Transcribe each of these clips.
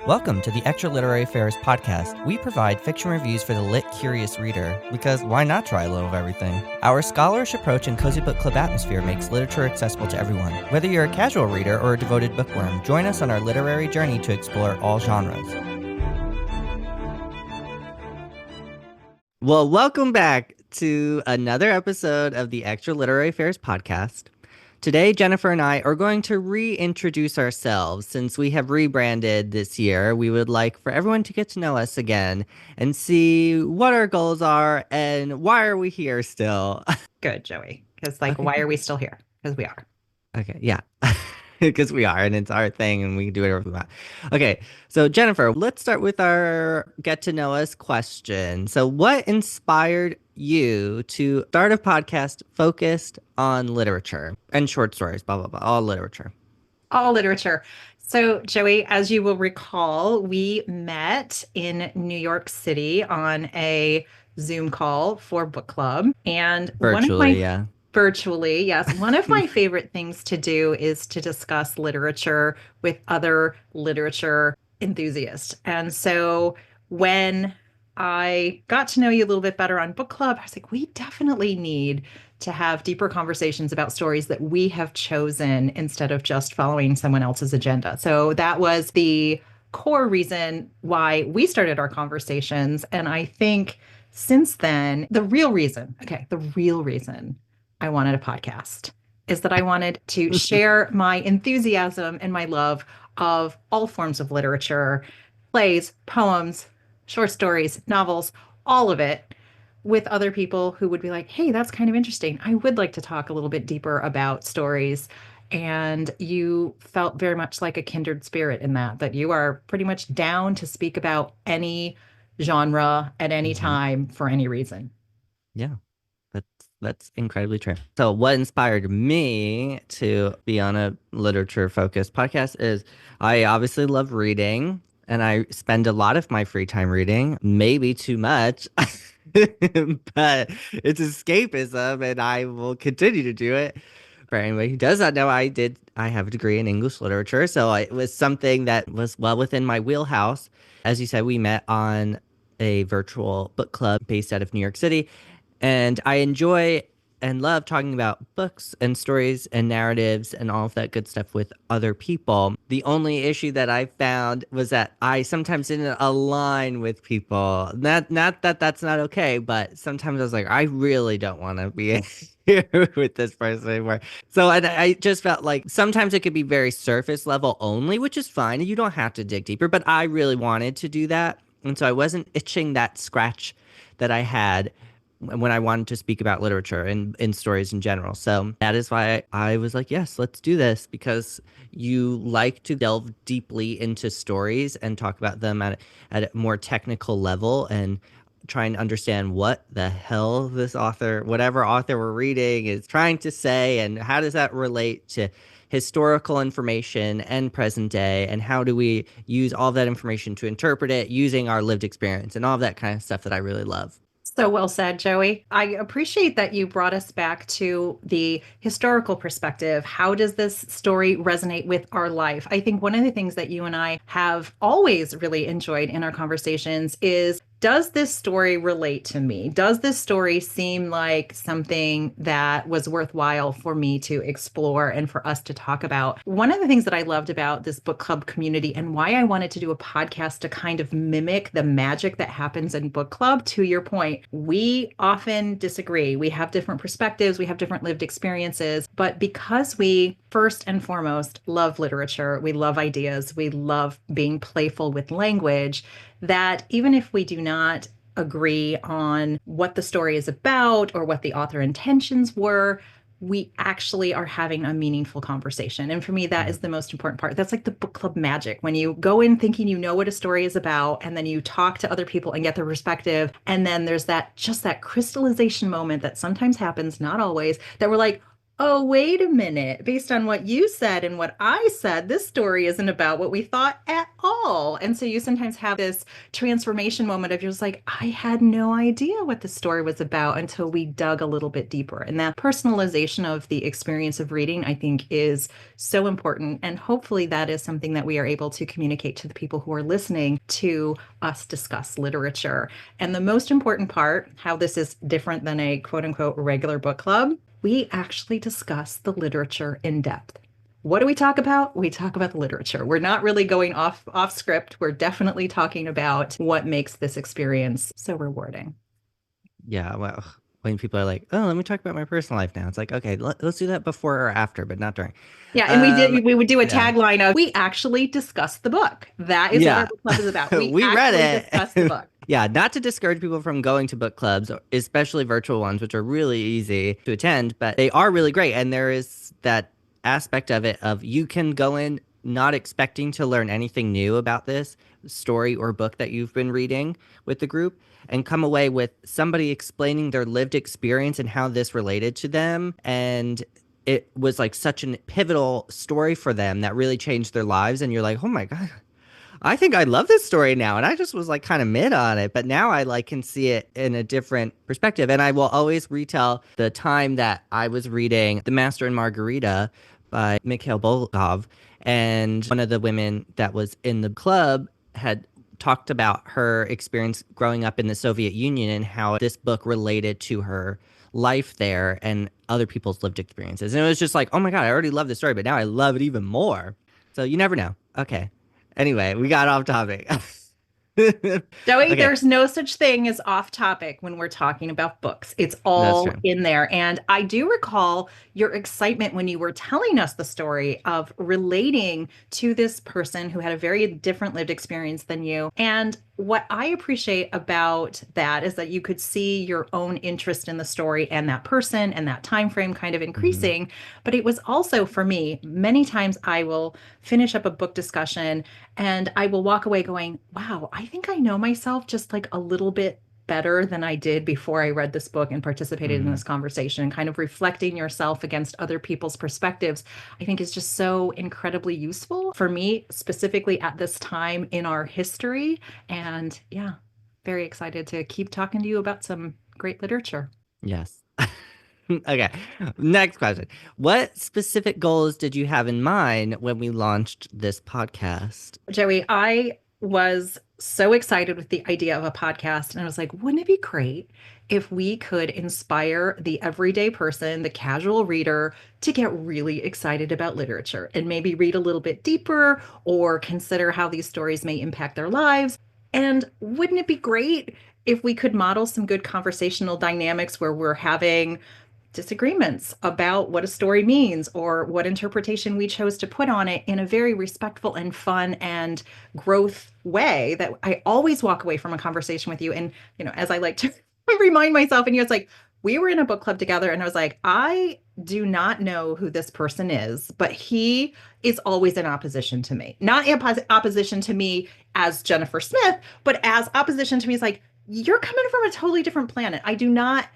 Welcome to the Extra Literary Affairs podcast. We provide fiction reviews for the lit, curious reader, because why not try a little of everything? Our scholarish approach and cozy book club atmosphere makes literature accessible to everyone. Whether you're a casual reader or a devoted bookworm, join us on our literary journey to explore all genres. Well, welcome back to another episode of the Extra Literary Affairs podcast. Today, Jennifer and I are going to reintroduce ourselves. Since we have rebranded this year, we would like for everyone to get to know us again and see what our goals are and why are we here still. Good, Joey. Because, Okay. why are we still here? Because we are. Okay, yeah. Because we are, and it's our thing, and we can do whatever we want. Okay, so Jennifer, let's start with our get to know us question. So, what inspired you to start a podcast focused on literature and short stories, blah, blah, blah, all literature? All literature. So, Joey, as you will recall, we met in New York City on a Zoom call for book club. And Virtually, yeah. virtually, yes, one of my favorite things to do is to discuss literature with other literature enthusiasts. And so when I got to know you a little bit better on book club, I was like, we definitely need to have deeper conversations about stories that we have chosen instead of just following someone else's agenda. So that was the core reason why we started our conversations. And I think since then, the real reason I wanted a podcast is that I wanted to share my enthusiasm and my love of all forms of literature, plays, poems, short stories, novels, all of it with other people who would be like, hey, that's kind of interesting. I would like to talk a little bit deeper about stories. And you felt very much like a kindred spirit in that you are pretty much down to speak about any genre at any Mhm. time for any reason. Yeah. That's incredibly true. So what inspired me to be on a literature focused podcast is I obviously love reading and I spend a lot of my free time reading, maybe too much. But it's escapism and I will continue to do it. For anybody who does not know, I have a degree in English literature, so it was something that was well within my wheelhouse. As you said, we met on a virtual book club based out of New York City. And I enjoy and love talking about books and stories and narratives and all of that good stuff with other people. The only issue that I found was that I sometimes didn't align with people. Not that that's not okay, but sometimes I was like, I really don't want to be here with this person anymore. So I just felt like sometimes it could be very surface level only, which is fine. You don't have to dig deeper, but I really wanted to do that. And so I wasn't itching that scratch that I had when I wanted to speak about literature and in stories in general. So that is why I was like, yes, let's do this, because you like to delve deeply into stories and talk about them at a more technical level and try and understand what the hell this author, whatever author we're reading, is trying to say, and how does that relate to historical information and present day, and how do we use all of that information to interpret it using our lived experience and all of that kind of stuff that I really love. So well said, Joey. I appreciate that you brought us back to the historical perspective. How does this story resonate with our life? I think one of the things that you and I have always really enjoyed in our conversations is, does this story relate to me? Does this story seem like something that was worthwhile for me to explore and for us to talk about? One of the things that I loved about this book club community and why I wanted to do a podcast to kind of mimic the magic that happens in book club, to your point, we often disagree. We have different perspectives, we have different lived experiences, but because we first and foremost love literature, we love ideas, we love being playful with language, that even if we do not agree on what the story is about or what the author intentions were, we actually are having a meaningful conversation. And for me, that is the most important part. That's like the book club magic. When you go in thinking you know what a story is about, and then you talk to other people and get their perspective. And then there's that just that crystallization moment that sometimes happens, not always, that we're like, oh, wait a minute. Based on what you said and what I said, this story isn't about what we thought at all. And so you sometimes have this transformation moment of you're just like, I had no idea what the story was about until we dug a little bit deeper. And that personalization of the experience of reading, I think, is so important. And hopefully that is something that we are able to communicate to the people who are listening to us discuss literature. And the most important part, how this is different than a quote unquote regular book club, we actually discuss the literature in depth. What do we talk about? We talk about the literature. We're not really going off script. We're definitely talking about what makes this experience so rewarding. Yeah, well, when people are like, "Oh, let me talk about my personal life now," it's like, okay, let's do that before or after, but not during. Yeah, and Um, we would do a yeah, tagline of we actually discuss the book. That is what our yeah, book club is about. We we actually read discuss the it. book. Yeah, not to discourage people from going to book clubs, especially virtual ones, which are really easy to attend, but they are really great. And there is that aspect of it of you can go in not expecting to learn anything new about this story or book that you've been reading with the group and come away with somebody explaining their lived experience and how this related to them. And it was like such a pivotal story for them that really changed their lives. And you're like, oh my God, I think I love this story now. And I just was like kind of mid on it, but now I like can see it in a different perspective. And I will always retell the time that I was reading The Master and Margarita by Mikhail Bulgakov. And one of the women that was in the club had talked about her experience growing up in the Soviet Union and how this book related to her life there and other people's lived experiences. And it was just like, oh my God, I already love this story, but now I love it even more. So you never know. Okay. Anyway, we got off topic. Joey, Okay, there's no such thing as off topic when we're talking about books. It's that's all true. in there. And I do recall your excitement when you were telling us the story of relating to this person who had a very different lived experience than you. And what I appreciate about that is that you could see your own interest in the story and that person and that time frame kind of Hmm. increasing. But it was also for me, many times I will finish up a book discussion and I will walk away going, wow, I think I know myself just like a little bit better than I did before I read this book and participated in Hmm. this conversation. And kind of reflecting yourself against other people's perspectives, I think is just so incredibly useful for me, specifically at this time in our history. And yeah, very excited to keep talking to you about some great literature. Yes. Okay. Next question. What specific goals did you have in mind when we launched this podcast? Joey, I was so excited with the idea of a podcast. And I was like, wouldn't it be great if we could inspire the everyday person, the casual reader, to get really excited about literature and maybe read a little bit deeper or consider how these stories may impact their lives? And wouldn't it be great if we could model some good conversational dynamics where we're having disagreements about what a story means or what interpretation we chose to put on it in a very respectful and fun and growth way that I always walk away from a conversation with you. And, as I like to remind myself, and it's like, we were in a book club together, and I was like, I do not know who this person is, but he is always in opposition to me. Not opposition to me as Jennifer Smith, but as opposition to me is like, you're coming from a totally different planet. I do not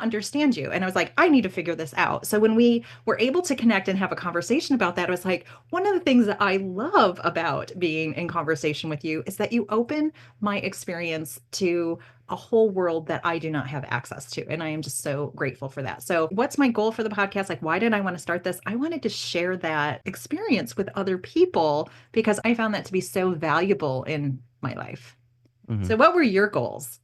understand you. And I was like, I need to figure this out. So when we were able to connect and have a conversation about that, I was like, one of the things that I love about being in conversation with you is that you open my experience to a whole world that I do not have access to. And I am just so grateful for that. So, what's my goal for the podcast? Like, why did I want to start this? I wanted to share that experience with other people because I found that to be so valuable in my life. Hmm. So, what were your goals?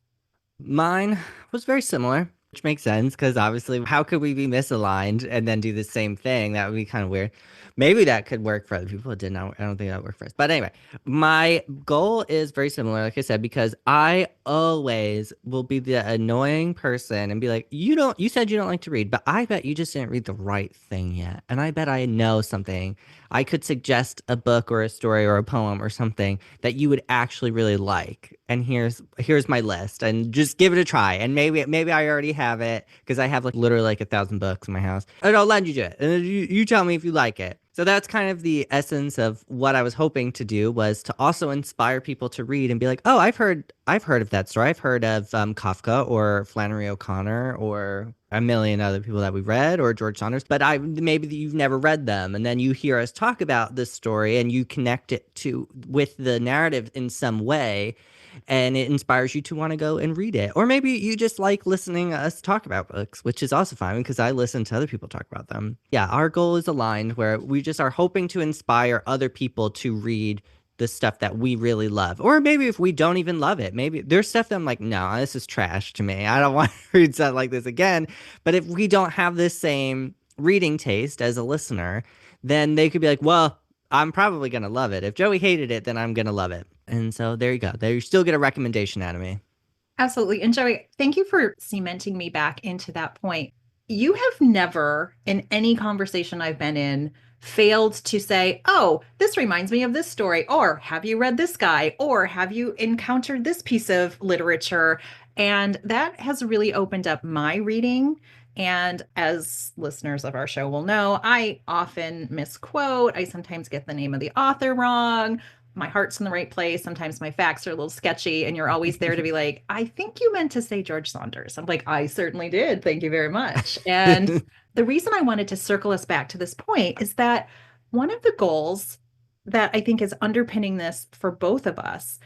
Mine was very similar, which makes sense because obviously, how could we be misaligned and then do the same thing? That would be kind of weird. Maybe that could work for other people. It did not. I don't think that would work for us. But anyway, my goal is very similar, like I said, because I always will be the annoying person and be like, you said you don't like to read, but I bet you just didn't read the right thing yet. And I bet I know something. I could suggest a book or a story or a poem or something that you would actually really like. And here's my list, and just give it a try. And maybe I already have it because I have like literally like 1,000 books in my house. And I'll lend you to it, and then you tell me if you like it. So that's kind of the essence of what I was hoping to do, was to also inspire people to read and be like, oh, I've heard of that story. I've heard of Kafka or Flannery O'Connor or a million other people that we read or George Saunders, but I maybe you've never read them, and then you hear us talk about this story and you connect it to with the narrative in some way, and it inspires you to want to go and read it. Or maybe you just like listening to us talk about books, which is also fine because I listen to other people talk about them. Yeah, our goal is aligned where we just are hoping to inspire other people to read the stuff that we really love. Or maybe if we don't even love it, maybe there's stuff that I'm like, no, this is trash to me. I don't want to read something like this again. But if we don't have this same reading taste as a listener, then they could be like, well, I'm probably going to love it. If Joey hated it, then I'm going to love it. And so there you go. There you still get a recommendation out of me. Absolutely. And Joey, thank you for cementing me back into that point. You have never, in any conversation I've been in, failed to say, oh, this reminds me of this story, or have you read this guy, or have you encountered this piece of literature? And that has really opened up my reading. And as listeners of our show will know, I often misquote. I sometimes get the name of the author wrong. My heart's in the right place. Sometimes my facts are a little sketchy, and you're always there to be like, I think you meant to say George Saunders. I'm like, I certainly did. Thank you very much. And the reason I wanted to circle us back to this point is that one of the goals that I think is underpinning this for both of us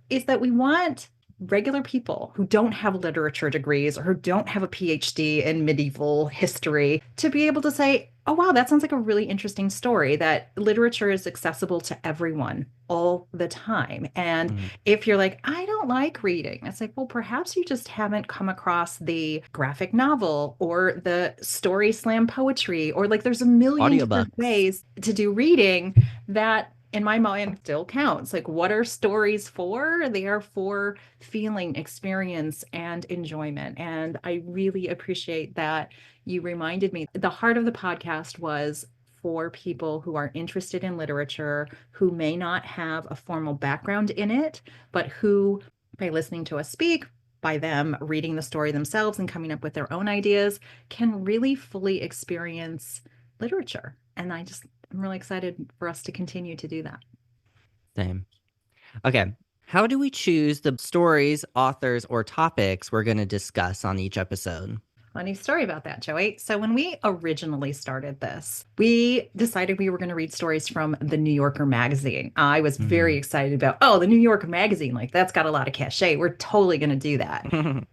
is that we want regular people who don't have literature degrees or who don't have a PhD in medieval history to be able to say, oh, wow, that sounds like a really interesting story, that literature is accessible to everyone all the time. And Mm. if you're like, I don't like reading, it's like, well, perhaps you just haven't come across the graphic novel or the story slam poetry, or like there's a million different Audiobooks. ways to do reading that in my mind still counts. Like, what are stories for? They are for feeling, experience, and enjoyment. And I really appreciate that you reminded me. The heart of the podcast was for people who are interested in literature, who may not have a formal background in it, but who, by listening to us speak, by them reading the story themselves and coming up with their own ideas, can really fully experience literature. And I'm really excited for us to continue to do that. Same. Okay. How do we choose the stories, authors, or topics we're going to discuss on each episode? Funny story about that, Joey. So, when we originally started this, we decided we were going to read stories from the New Yorker magazine. I was very Mhm. excited about, oh, the New Yorker magazine, like that's got a lot of cachet. We're totally going to do that.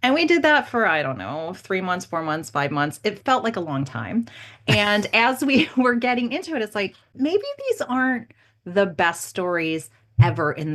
And we did that for, I don't know, 3 months, 4 months, 5 months. It felt like a long time. And as we were getting into it, it's like, maybe these aren't the best stories ever in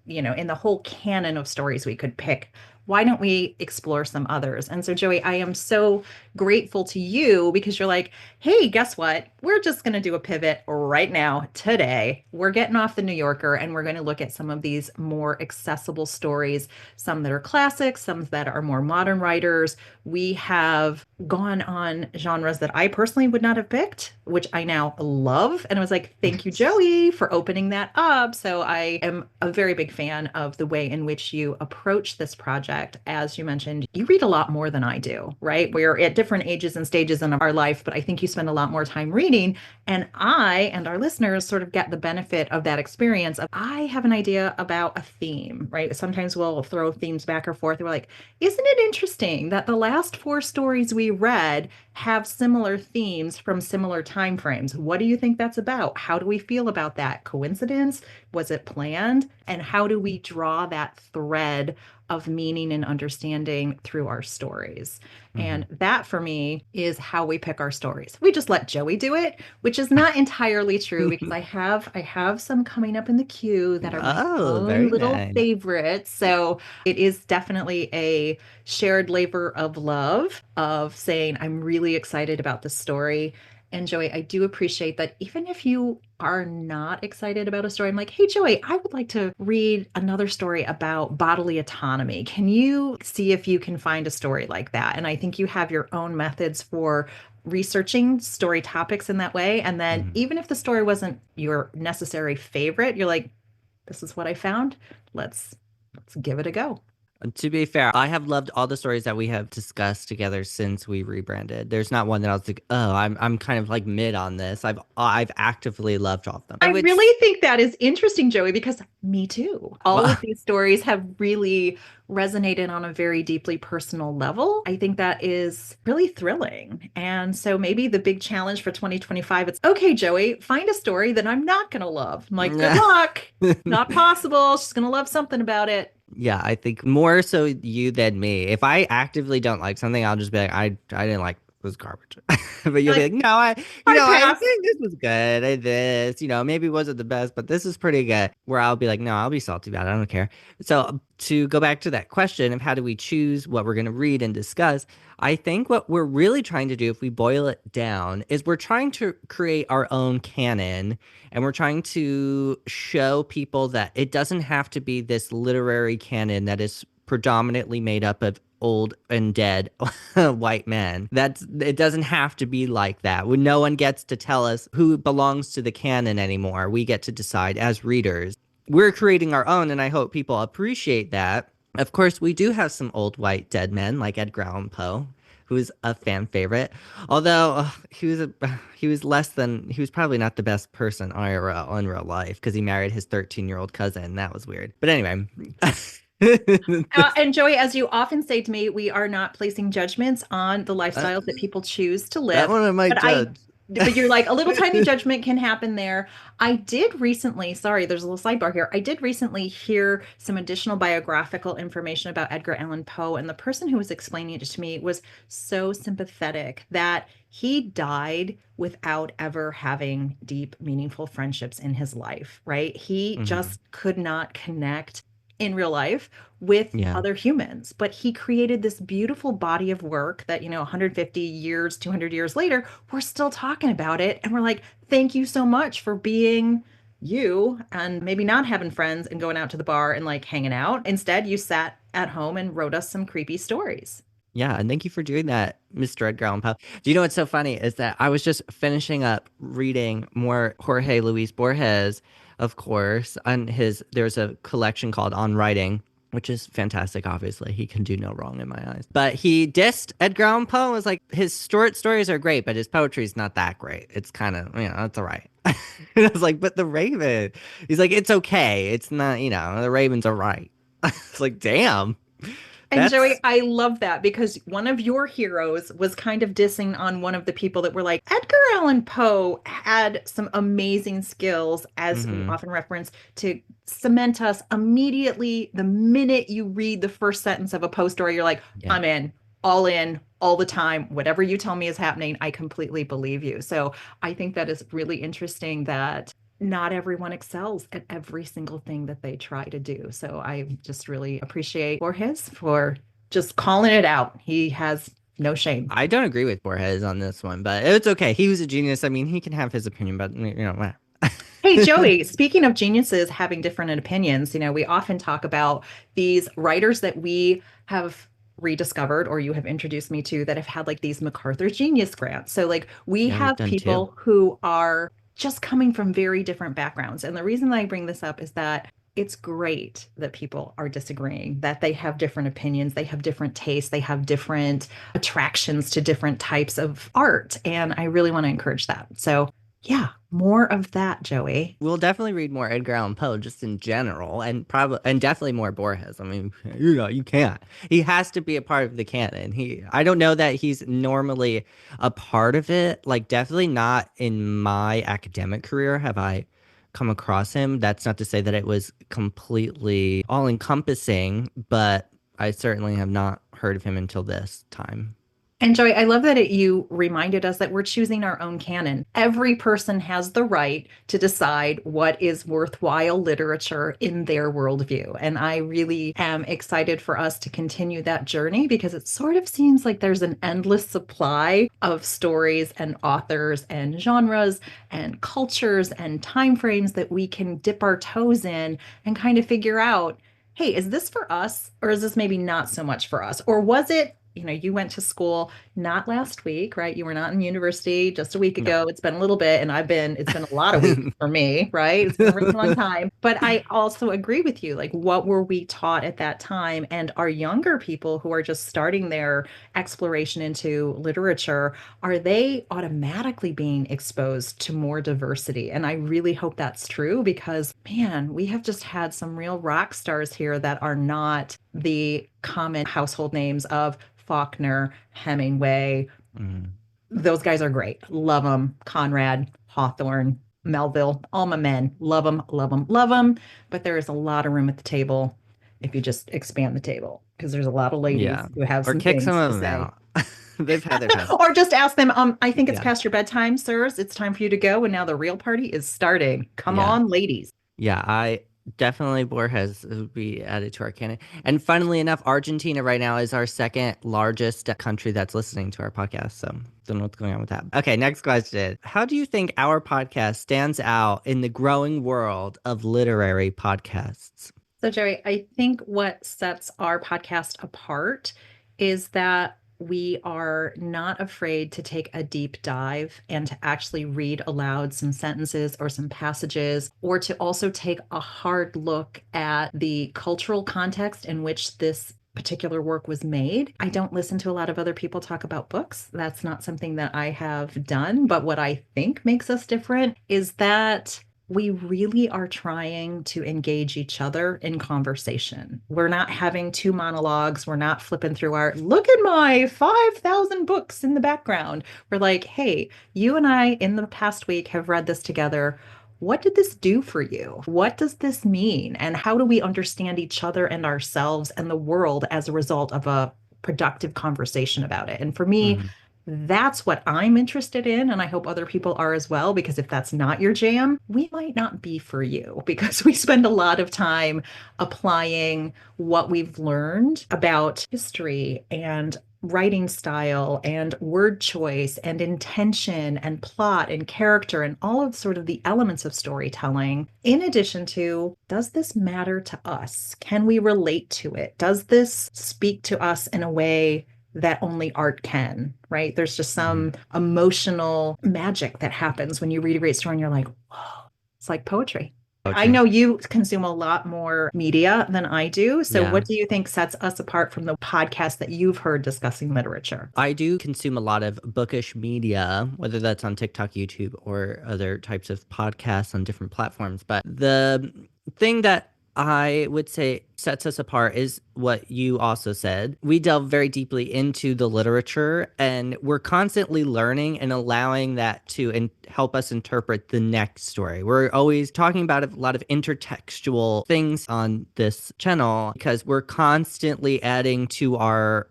in the whole canon of stories we could pick. Why don't we explore some others? And so, Joey, I am so grateful to you because you're like, hey, guess what? We're just going to do a pivot right now, today. We're getting off the New Yorker and we're going to look at some of these more accessible stories, some that are classics, some that are more modern writers. We have gone on genres that I personally would not have picked, which I now love. And I was like, thank you, Joey, for opening that up. So I am a very big fan of the way in which you approach this project. As you mentioned, you read a lot more than I do, right? We're at different ages and stages in our life, but I think you spend a lot more time reading. And I and our listeners sort of get the benefit of that experience of I have an idea about a theme, right? Sometimes we'll throw themes back or forth. And we're like, isn't it interesting that the last four stories we read have similar themes from similar time frames? What do you think that's about? How do we feel about that? Coincidence? Was it planned? And how do we draw that thread of meaning and understanding through our stories? And Mhm. that for me is how we pick our stories. We just let Joey do it, which is not entirely true because I have some coming up in the queue that are my Oh, own very little nice. favorites. So it is definitely a shared labor of love of saying, I'm really excited about this story. And Joey, I do appreciate that even if you are not excited about a story, I'm like, hey, Joey, I would like to read another story about bodily autonomy. Can you see if you can find a story like that? And I think you have your own methods for researching story topics in that way. And then Mhm. even if the story wasn't your necessary favorite, you're like, this is what I found. Let's give it a go. To be fair, I have loved all the stories that we have discussed together since we rebranded. There's not one that I was like, oh, I'm kind of like mid on this. I've actively loved all of them. I I would really think that is interesting, Joey, because me too. All of well, these stories have really resonated on a very deeply personal level. I think that is really thrilling. And so maybe the big challenge for 2025, it's okay, Joey, find a story that I'm not going to love. I'm like, good luck. Not possible. She's going to love something about it. yeah, I think more so you than me. If I actively don't like something, I'll just be like, I didn't like this garbage. But you'll You're be like, like, no, I I pass. think this was good. This, maybe it wasn't the best, but this is pretty good. Where I'll be like, no, I'll be salty about it. I don't care. So to go back to that question of how do we choose what we're going to read and discuss, I think what we're really trying to do, if we boil it down, is we're trying to create our own canon and we're trying to show people that it doesn't have to be this literary canon that is predominantly made up of old and dead white men. It doesn't have to be like that. When no one gets to tell us who belongs to the canon anymore, we get to decide as readers. We're creating our own, and I hope people appreciate that. Of course, we do have some old white dead men like Edgar Allan Poe, who's a fan favorite. Although he was probably not the best person IRL in real life because he married his 13-year-old cousin. That was weird. But anyway, And Joey, as you often say to me, we are not placing judgments on the uh, lifestyles that people choose to that live. one I might judge. But you're like, a little tiny judgment can happen there. I did recently, sorry, there's a little sidebar here. I did recently hear some additional biographical information about Edgar Allan Poe, and the person who was explaining it to me was so sympathetic that he died without ever having deep, meaningful friendships in his life, right? He Mhm. just could not connect in real life with Yeah. other humans. But he created this beautiful body of work that, 150 years, 200 years later, we're still talking about it. And we're like, thank you so much for being you and maybe not having friends and going out to the bar and like hanging out. Instead, you sat at home and wrote us some creepy stories. Yeah, and thank you for doing that, Mr. Edgar Allan Poe. Do you know what's so funny is that I was just finishing up reading more Jorge Luis Borges, of course, on there's a collection called On Writing, which is fantastic, obviously. He can do no wrong in my eyes. But he dissed Edgar Allan Poe, was like, his short stories are great, but his poetry is not that great. It's kind of, it's all right. And I was like, but the Raven, he's like, it's okay. It's not, the Ravens are right. It's like, damn, And Joey, that's, I love that because one of your heroes was kind of dissing on one of the people that were like, Edgar Allan Poe had some amazing skills, as we mm-hmm. often reference, to cement us immediately. The minute you read the first sentence of a Poe story, you're like, Yeah. I'm in, all the time. Whatever you tell me is happening, I completely believe you. So I think that is really interesting that not everyone excels at every single thing that they try to do. So I just really appreciate Borges for just calling it out. He has no shame. I don't agree with Borges on this one, but it's okay. He was a genius. I mean, he can have his opinion, but Hey, whatever. Joey, speaking of geniuses having different opinions, we often talk about these writers that we have rediscovered or you have introduced me to that have had like these MacArthur Genius Grants. So, like, we Yeah, we've have done two. people who are just coming from very different backgrounds. And the reason that I bring this up is that it's great that people are disagreeing, that they have different opinions, they have different tastes, they have different attractions to different types of art. And I really want to encourage that. So, yeah, more of that, Joey. We'll definitely read more Edgar Allan Poe just in general, and definitely more Borges. I mean, you can't. He has to be a part of the canon. I don't know that he's normally a part of it. Like, definitely not in my academic career have I come across him. That's not to say that it was completely all encompassing, but I certainly have not heard of him until this time. And Joy, I love that you reminded us that we're choosing our own canon. Every person has the right to decide what is worthwhile literature in their worldview. And I really am excited for us to continue that journey because it sort of seems like there's an endless supply of stories and authors and genres and cultures and timeframes that we can dip our toes in and kind of figure out, hey, is this for us or is this maybe not so much for us? Or was it you went to school not last week, right? You were not in university just a week No. ago. It's been a little bit, and it's been a lot of weeks for me, right? It's been a really long time. But I also agree with you. Like, what were we taught at that time? And our younger people who are just starting their exploration into literature, are they automatically being exposed to more diversity? And I really hope that's true because, man, we have just had some real rock stars here that are not the common household names of Faulkner, Hemingway. Mm. Those guys are great. Love them. Conrad, Hawthorne, Melville, all my men. Love them, love them, love them. But there is a lot of room at the table if you just expand the table because there's a lot of ladies Yeah. who have Or some kick some things to of them say. out. They've had their time. Or just ask them, I think it's Yeah. past your bedtime, sirs. It's time for you to go. And now the real party is starting. Come Yeah. on, ladies. Yeah, I definitely Borges would be added to our canon. And funnily enough, Argentina right now is our second largest country that's listening to our podcast. So don't know what's going on with that. Okay, next question. How do you think our podcast stands out in the growing world of literary podcasts? So, Jerry, I think what sets our podcast apart is that we are not afraid to take a deep dive and to actually read aloud some sentences or some passages, or to also take a hard look at the cultural context in which this particular work was made. I don't listen to a lot of other people talk about books. That's not something that I have done. But what I think makes us different is that we really are trying to engage each other in conversation. We're not having two monologues. We're not flipping through our, look at my 5,000 books in the background. We're like, hey, you and I in the past week have read this together. What did this do for you? What does this mean? And how do we understand each other and ourselves and the world as a result of a productive conversation about it? And for me, Mhm. that's what I'm interested in, and I hope other people are as well, because if that's not your jam, we might not be for you because we spend a lot of time applying what we've learned about history and writing style and word choice and intention and plot and character and all of sort of the elements of storytelling, in addition to, does this matter to us? Can we relate to it? Does this speak to us in a way that only art can, right? There's just Mhm. some emotional magic that happens when you read a great story and you're like, whoa, it's like poetry. I Poetry. know you consume a lot more media than I do. So, Yeah. what do you think sets us apart from the podcast that you've heard discussing literature? I do consume a lot of bookish media, whether that's on TikTok, YouTube, or other types of podcasts on different platforms. But the thing that I would say sets us apart is what you also said. We delve very deeply into the literature and we're constantly learning and allowing that to help us interpret the next story. We're always talking about a lot of intertextual things on this channel because we're constantly adding to our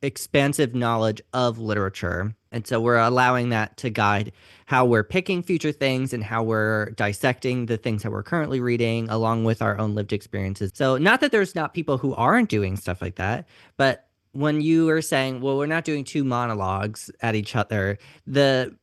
expansive knowledge of literature. And so we're allowing that to guide how we're picking future things and how we're dissecting the things that we're currently reading along with our own lived experiences. So, not that there's not people who aren't doing stuff like that, but when you are saying, well, we're not doing two monologues at each other, the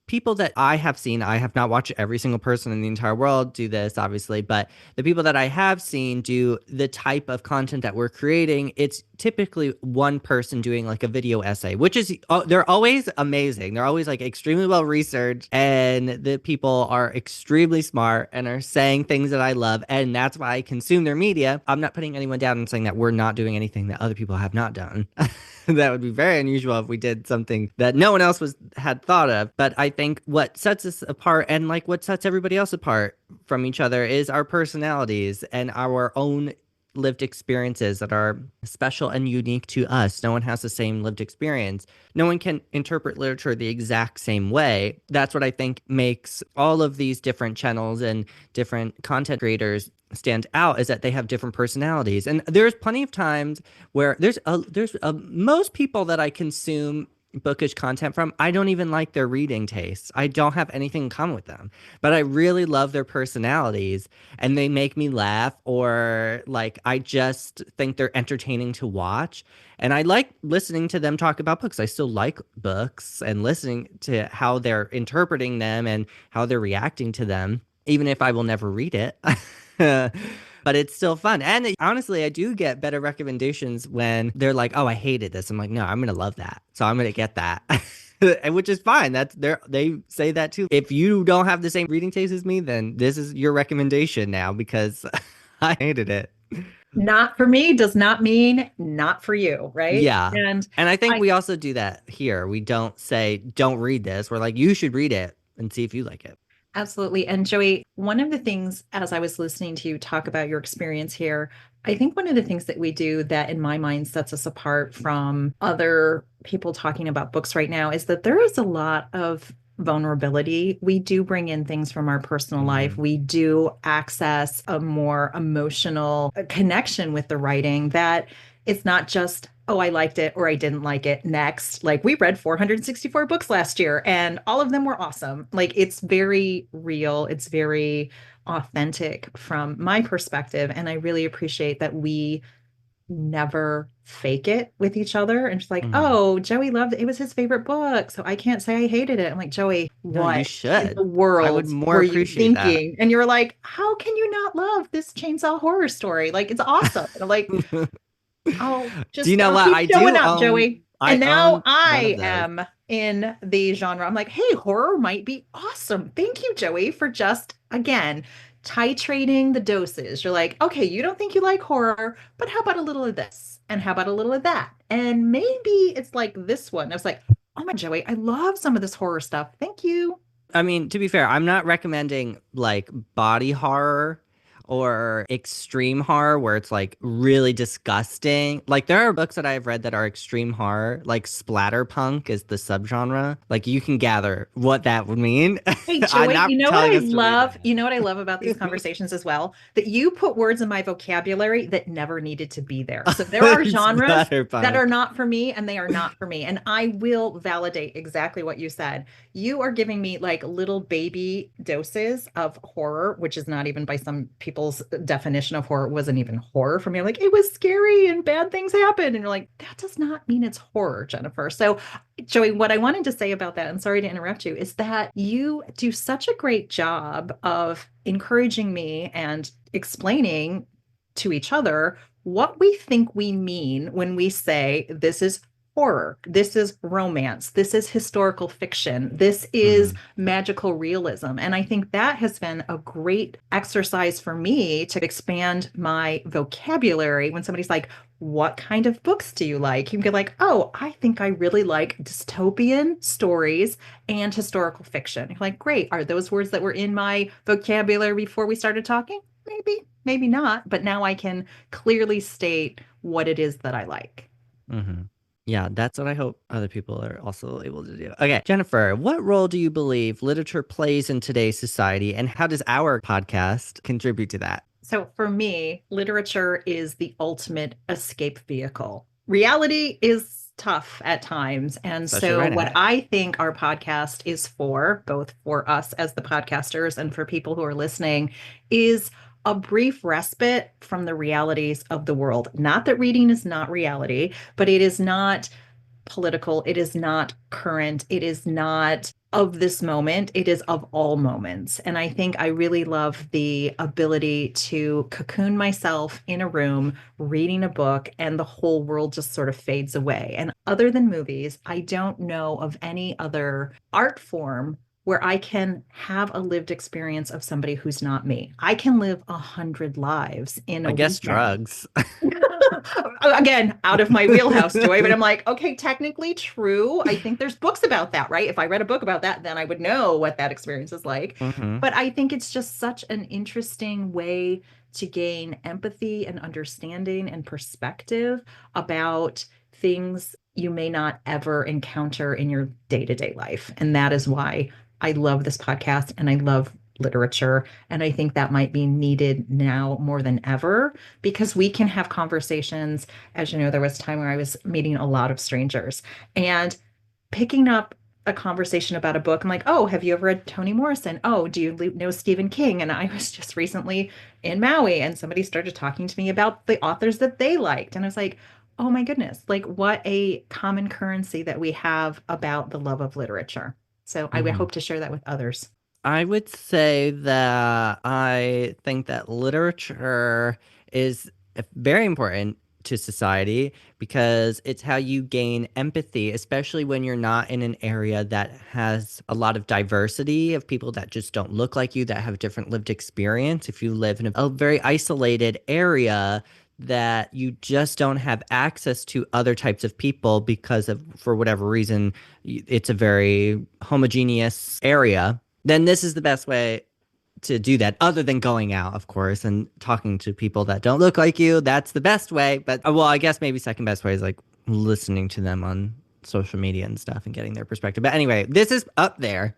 people that I have seen, I have not watched every single person in the entire world do this, obviously, but the people that I have seen do the type of content that we're creating, it's typically one person doing like a video essay, which is, they're always amazing. They're always like extremely well researched, and the people are extremely smart and are saying things that I love. And that's why I consume their media. I'm not putting anyone down and saying that we're not doing anything that other people have not done. That would be very unusual if we did something that no one else had thought of. But I think what sets us apart and like what sets everybody else apart from each other is our personalities and our own lived experiences that are special and unique to us. No one has the same lived experience. No one can interpret literature the exact same way. That's what I think makes all of these different channels and different content creators stand out, is that they have different personalities. And there's plenty of times where most people that I consume bookish content from, I don't even like their reading tastes. I don't have anything in common with them, but I really love their personalities and they make me laugh, or like I just think they're entertaining to watch. And I like listening to them talk about books. I still like books and listening to how they're interpreting them and how they're reacting to them, even if I will never read it. But it's still fun. And honestly, I do get better recommendations when they're like, "Oh, I hated this." I'm like, "No, I'm gonna love that, so I'm gonna get that." And which is fine. They say that too. If you don't have the same reading taste as me, then this is your recommendation now because I hated it. Not for me does not mean not for you, right? Yeah. And And I think I we also do that here. We don't say, don't read this. We're like, you should read it and see if you like it. absolutely. And Joey, one of the things as I was listening to you talk about your experience here, I think one of the things that we do that in my mind sets us apart from other people talking about books right now is that there is a lot of vulnerability. We do bring in things from our personal life. Hmm. We do access a more emotional connection with the writing that it's not just, oh, I liked it or I didn't like it. Next. Like we read 464 books last year and all of them were awesome. Like it's very real. It's very authentic from my perspective. And I really appreciate that we never fake it with each other. And she's like, Hmm. oh, Joey loved it. It was his favorite book. So I can't say I hated it. I'm like, Joey, No, you what in the should. I would world more were you appreciate that. thinking? And you're like, how can you not love this chainsaw horror story? Like, it's awesome. And I'm like, Do you know I'll what? keep I showing do up, own, Joey. I And now own one of I those. am in the genre. I'm like, hey, horror might be awesome. Thank you, Joey, for just again titrating the doses. You're like, okay, you don't think you like horror, but how about a little of this? And how about a little of that? And maybe it's like this one. I was like, oh my Joey, I love some of this horror stuff. Thank you. I mean, to be fair, I'm not recommending like body horror or extreme horror where it's like really disgusting. Like there are books that I've read that are extreme horror, like splatterpunk is the subgenre. Like you can gather what that would mean. Hey, I'm Joey, not you know what telling I us to read love? You know what I love about these that. conversations as well? That you put words in my vocabulary that never needed to be there. So there are genres that are Splatterpunk. not for me and they are not for me. And I will validate exactly what you said. You are giving me like little baby doses of horror, which is not even by some people's definition of horror, it wasn't even horror for me. Like it was scary and bad things happened. And you're like, that does not mean it's horror, Jennifer. So Joey, what I wanted to say about that, and sorry to interrupt you, is that you do such a great job of encouraging me and explaining to each other what we think we mean when we say this is horror, this is romance, this is historical fiction, this is Mhm. magical realism. And I think that has been a great exercise for me to expand my vocabulary when somebody's like, what kind of books do you like? You can be like, oh, I think I really like dystopian stories and historical fiction. You're like, great. Are those words that were in my vocabulary before we started talking? Maybe, maybe not. But now I can clearly state what it is that I like. Mhm. Yeah, that's what I hope other people are also able to do. Okay, Jennifer, what role do you believe literature plays in today's society, and how does our podcast contribute to that? So for me, literature is the ultimate escape vehicle. Reality is tough at times. And Especially so, right what now. I think our podcast is for, both for us as the podcasters and for people who are listening, is a brief respite from the realities of the world. Not that reading is not reality, but it is not political. It is not current. It is not of this moment. It is of all moments. And I think I really love the ability to cocoon myself in a room reading a book and the whole world just sort of fades away. And other than movies, I don't know of any other art form where I can have a lived experience of somebody who's not me. I can live 100 lives in I a guess weekend. drugs. Again, out of my wheelhouse, Joy, but I'm like, okay, technically true. I think there's books about that, right? If I read a book about that, then I would know what that experience is like. Hmm. But I think it's just such an interesting way to gain empathy and understanding and perspective about things you may not ever encounter in your day-to-day life. And that is why I love this podcast and I love literature. And I think that might be needed now more than ever because we can have conversations. As you know, there was a time where I was meeting a lot of strangers and picking up a conversation about a book. I'm like, oh, have you ever read Toni Morrison? Oh, do you know Stephen King? And I was just recently in Maui and somebody started talking to me about the authors that they liked. And I was like, oh my goodness, like what a common currency that we have about the love of literature. So I would Hmm. hope to share that with others. I would say that I think that literature is very important to society because it's how you gain empathy, especially when you're not in an area that has a lot of diversity of people that just don't look like you, that have different lived experience. If you live in a very isolated area, that you just don't have access to other types of people because of, for whatever reason, it's a very homogeneous area, then this is the best way to do that, other than going out, of course, and talking to people that don't look like you. That's the best way. But, well, I guess maybe second best way is like listening to them on social media and stuff and getting their perspective. But anyway, this is up there.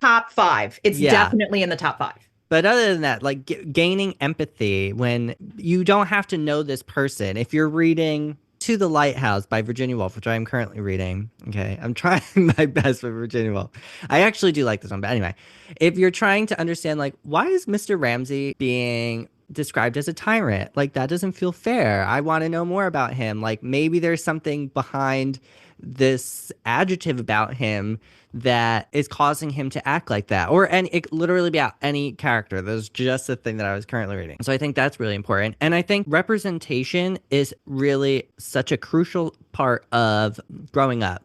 Top five. It's Yeah. definitely in the top five. But other than that, like gaining empathy when you don't have to know this person. If you're reading To the Lighthouse by Virginia Woolf, which I am currently reading, okay, I'm trying my best with Virginia Woolf. I actually do like this one, but anyway, if you're trying to understand, like, why is Mr. Ramsey being described as a tyrant? Like, that doesn't feel fair. I want to know more about him. Like, maybe there's something behind this adjective about him that is causing him to act like that. Or and it could literally be about any character. That's just the thing that I was currently reading. So I think that's really important. And I think representation is really such a crucial part of growing up.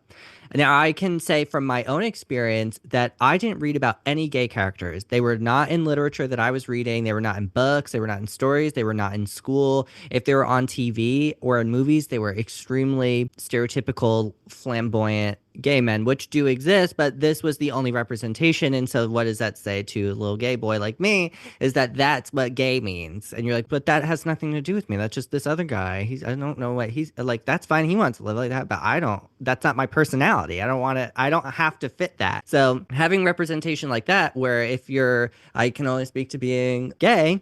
Now, I can say from my own experience that I didn't read about any gay characters. They were not in literature that I was reading. They were not in books. They were not in stories. They were not in school. If they were on TV or in movies, they were extremely stereotypical, flamboyant gay men, which do exist, but this was the only representation. And so, what does that say to a little gay boy like me? Is that that's what gay means? And you're like, but that has nothing to do with me. That's just this other guy. I don't know what he's like. That's fine. He wants to live like that, but I don't. That's not my personality. I don't want to. I don't have to fit that. So having representation like that, where if you're, I can only speak to being gay.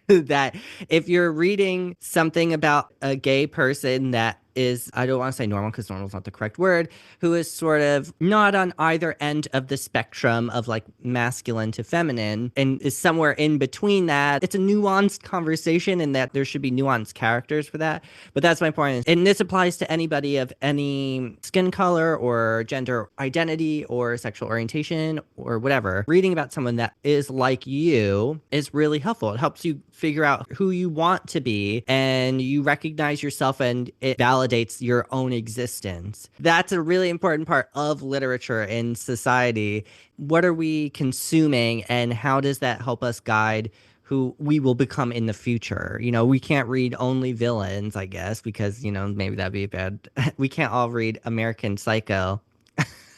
That if you're reading something about a gay person that is, I don't want to say normal because normal is not the correct word, who is sort of not on either end of the spectrum of like masculine to feminine and is somewhere in between that. It's a nuanced conversation and that there should be nuanced characters for that. But that's my point. And this applies to anybody of any skin color or gender identity or sexual orientation or whatever. Reading about someone that is like you is really helpful. It helps you figure out who you want to be and you recognize yourself and it validates your own existence. That's a really important part of literature in society. What are we consuming and how does that help us guide who we will become in the future? You know, we can't read only villains, I guess, because, you know, maybe that'd be bad. We can't all read American Psycho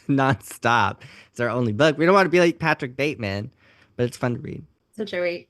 nonstop. It's our only book. We don't want to be like Patrick Bateman, but it's fun to read. So, Joey,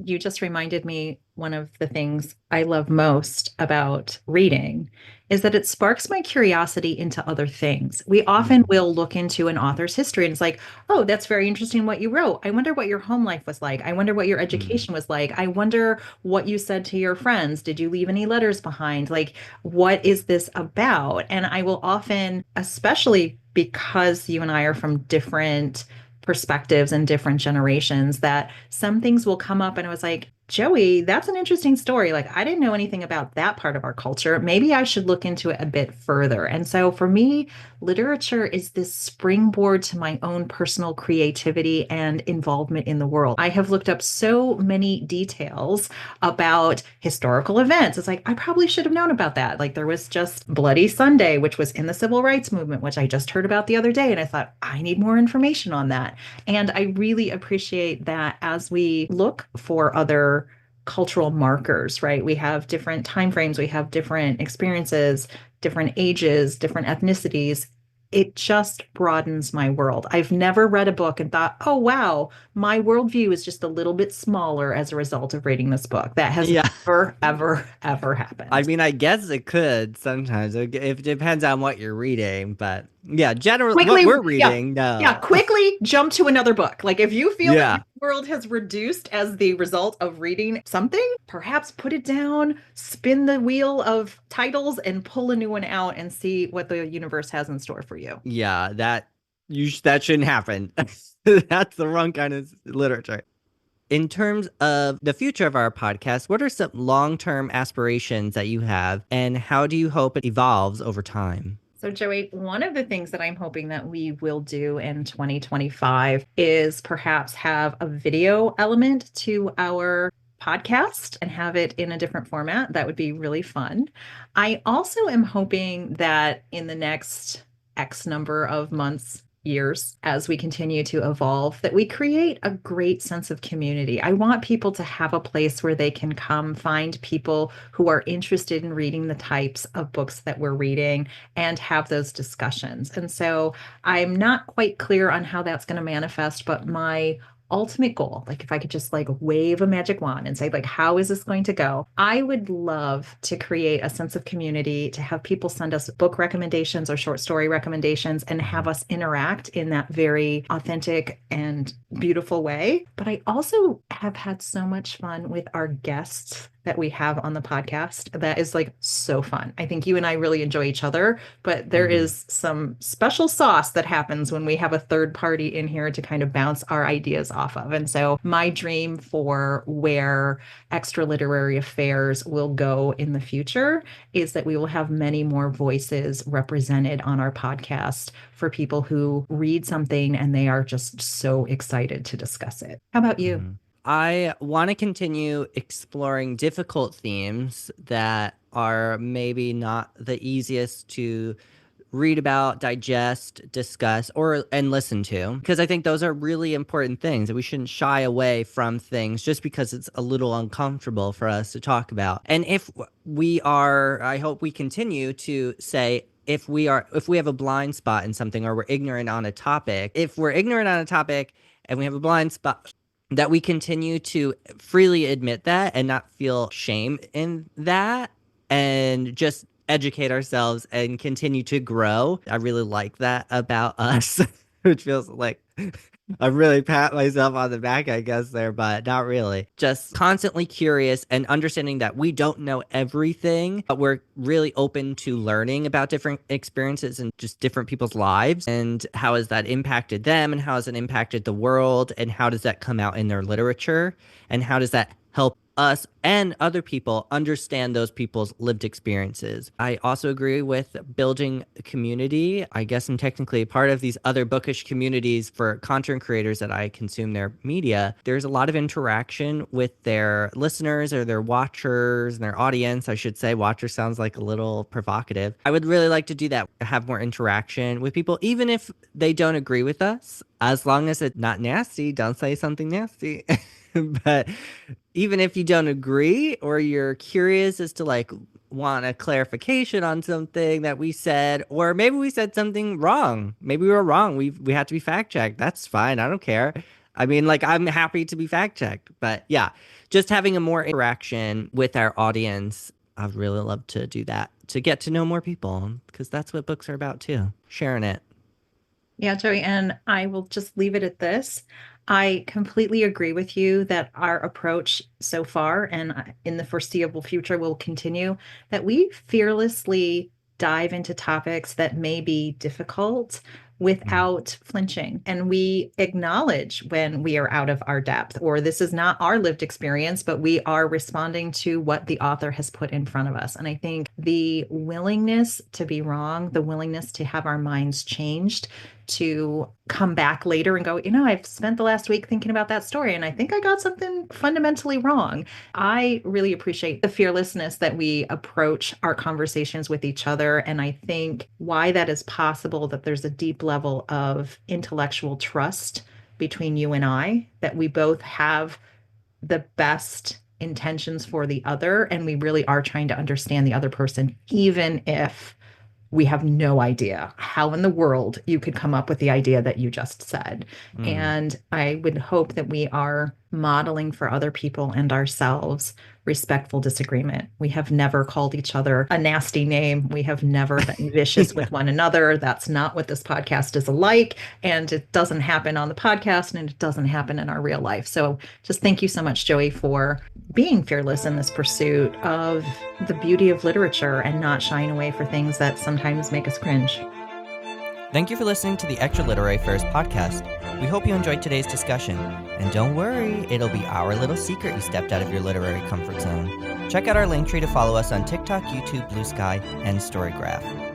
you just reminded me one of the things I love most about reading is that it sparks my curiosity into other things. We often Mhm. will look into an author's history and it's like, oh, that's very interesting what you wrote. I wonder what your home life was like. I wonder what your Mm. education was like. I wonder what you said to your friends. Did you leave any letters behind? Like, what is this about? And I will often, especially because you and I are from different perspectives and different generations, that some things will come up and I was like, Joey, that's an interesting story. Like, I didn't know anything about that part of our culture. Maybe I should look into it a bit further. And so for me, literature is this springboard to my own personal creativity and involvement in the world. I have looked up so many details about historical events. It's like, I probably should have known about that. Like, there was just Bloody Sunday, which was in the civil rights movement, which I just heard about the other day. And I thought, I need more information on that. And I really appreciate that as we look for other cultural markers, right? We have different time frames, we have different experiences, different ages, different ethnicities. It just broadens my world. I've never read a book and thought, oh, wow, my worldview is just a little bit smaller as a result of reading this book. That has Yeah. never, ever, ever I happened. mean, I guess it could sometimes. It depends on what you're reading, but yeah, general what Quickly, we're yeah, reading, yeah, no. quickly jump to another book. Like if you feel that your Yeah. world has reduced as the result of reading something, perhaps put it down, spin the wheel of titles, and pull a new one out and see what the universe has in store for you. Yeah, that shouldn't happen. That's the wrong kind of literature. In terms of the future of our podcast, what are some long-term aspirations that you have and how do you hope it evolves over time? So, Joey, one of the things that I'm hoping that we will do in 2025 is perhaps have a video element to our podcast and have it in a different format. That would be really fun. I also am hoping that in the next X number of months, years, as we continue to evolve, that we create a great sense of community. I want people to have a place where they can come find people who are interested in reading the types of books that we're reading and have those discussions. And so I'm not quite clear on how that's going to manifest, but my ultimate goal, like if I could just like wave a magic wand and say, like, how is this going to go? I would love to create a sense of community, to have people send us book recommendations or short story recommendations and have us interact in that very authentic and beautiful way. But I also have had so much fun with our guests that we have on the podcast. That is like so fun. I think you and I really enjoy each other, but there Mhm. is some special sauce that happens when we have a third party in here to kind of bounce our ideas off of. And so my dream for where extra literary affairs will go in the future is that we will have many more voices represented on our podcast for people who read something and they are just so excited to discuss it. How about you? Mhm. I want to continue exploring difficult themes that are maybe not the easiest to read about, digest, discuss, or and listen to, because I think those are really important things that we shouldn't shy away from things just because it's a little uncomfortable for us to talk about. And if we are, I hope we continue to say, if we have a blind spot in something or we're ignorant on a topic, if we're ignorant on a topic and we have a blind spot, that we continue to freely admit that and not feel shame in that, and just educate ourselves and continue to grow. I really like that about us, which feels like I really pat myself on the back, I guess, there, but not really. Just constantly curious and understanding that we don't know everything, but we're really open to learning about different experiences and just different people's lives and how has that impacted them and how has it impacted the world and how does that come out in their literature and how does that help us and other people understand those people's lived experiences. I also agree with building a community. I guess I'm technically a part of these other bookish communities for content creators that I consume their media. There's a lot of interaction with their listeners or their watchers and their audience. I should say watcher sounds like a little provocative. I would really like to do that, have more interaction with people, even if they don't agree with us, as long as it's not nasty. Don't say something nasty. But even if you don't agree or you're curious as to like want a clarification on something that we said, or maybe we said something wrong. Maybe we were wrong. We have to be fact checked. That's fine. I don't care. I mean, like I'm happy to be fact checked. But yeah, just having a more interaction with our audience. I'd really love to do that to get to know more people because that's what books are about too. Sharing it. Yeah, Joey, and I will just leave it at this. I completely agree with you that our approach so far and in the foreseeable future will continue, that we fearlessly dive into topics that may be difficult Mm, without flinching. And we acknowledge when we are out of our depth, or this is not our lived experience, but we are responding to what the author has put in front of us. And I think the willingness to be wrong, the willingness to have our minds changed, to come back later and go, I've spent the last week thinking about that story and I think I got something fundamentally wrong. I really appreciate the fearlessness that we approach our conversations with each other. And I think why that is possible, that there's a deep level of intellectual trust between you and I, that we both have the best intentions for the other. And we really are trying to understand the other person, even if we have no idea how in the world you could come up with the idea that you just said. mm. And I would hope that we are modeling for other people and ourselves respectful disagreement. We have never called each other a nasty name. We have never been vicious Yeah. with one another. That's not what this podcast is alike. And it doesn't happen on the podcast and it doesn't happen in our real life. So just thank you so much, Joey, for being fearless in this pursuit of the beauty of literature and not shying away for things that sometimes make us cringe. Thank you for listening to the Extra Literary Affairs podcast. We hope you enjoyed today's discussion. And don't worry, it'll be our little secret you stepped out of your literary comfort zone. Check out our link tree to follow us on TikTok, YouTube, Blue Sky, and Storygraph.